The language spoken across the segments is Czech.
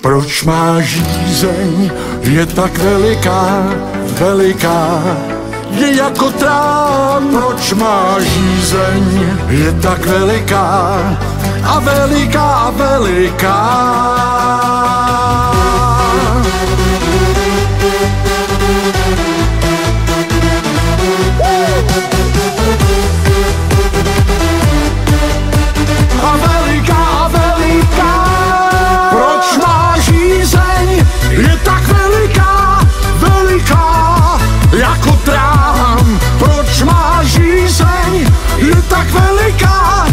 Proč má žízeň, je tak veliká, veliká, je jako trám. Proč má žízeň, je tak veliká a veliká, veliká. Je tak veliká, veliká, jako trám. Proč má žízeň, je tak veliká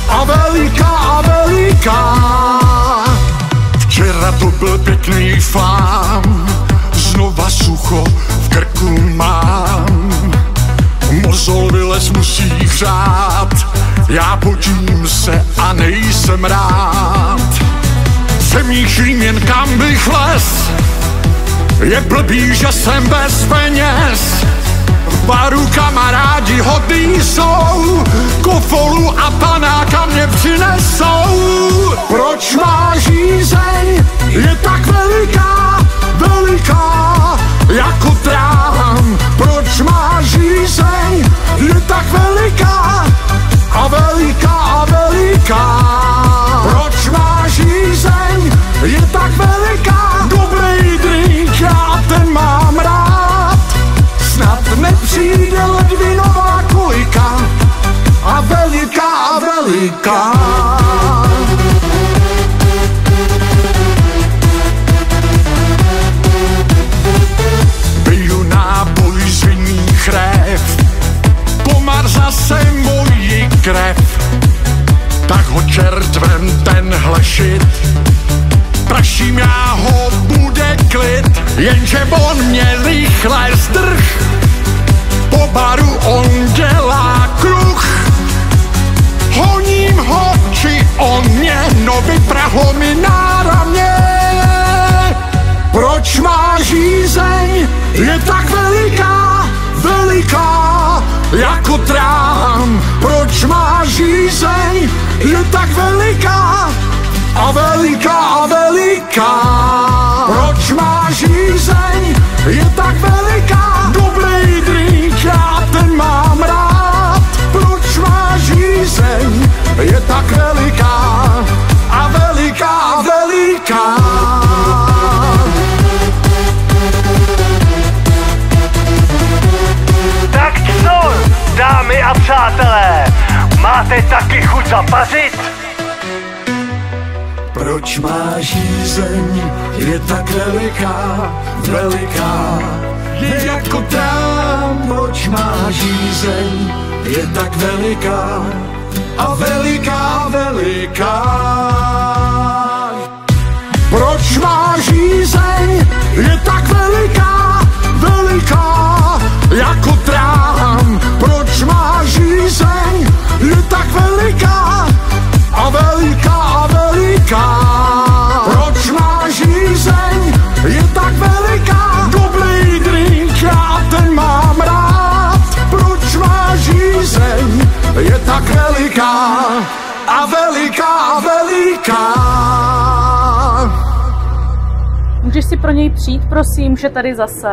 a veliká a veliká. Včera to byl pěkný flám, znova sucho v krku mám. Mozol vylez musí hřát, já potím se a nejsem rád. Přemýšlím jen kam bych les, je blbý, že jsem bez peněz. V baru kamarádi hodný jsou, kofolu a panáka mě přinesou. Proč má žízeň, je tak veliká, veliká, jako trám. Proč má žízeň, je tak veliká a veliká a veliká. Proč má žízeň, je tak veliká. Dobrý drink, já ten mám rád. Snad nepřijde ledvinová kulika a veliká a veliká. Piju nápoj z vinných rév, komar zase moji krev. Tak ho čertvem tenhle šit, praším, já ho bude klid. Jenže on mě rychle zdrh, po baru on dělá kruh. Honím ho, či on mě, no vypraho mi náramně. Proč má žízeň, je tak veliká, veliká, jako trám. Proč má žízeň, je tak veliká a veliká a veliká. Proč má žízeň, je tak veliká. Dobrý drink, já ten mám rád. Proč má žízeň, je tak veliká a veliká a veliká. Tak co, dámy a přátelé, máte taky chuť zapařit? Proč má žízeň, je tak veliká, veliká, je jako trám. Proč má žízeň, je tak veliká a veliká, veliká. Proč má žízeň, je tak veliká, veliká, jako trám. Proč má žízeň, je tak veliká a veliká a veliká. Proč má žízeň, je tak veliká. Dobrý drink, já ten mám rád. Proč má žízeň, je tak veliká a veliká a veliká. Můžeš si pro něj přijít, prosím, že tady zase.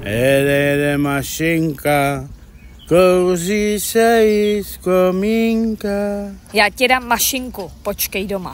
Jede mašinka, kouří se jí z komínka. Já ti dám mašinku, počkej doma.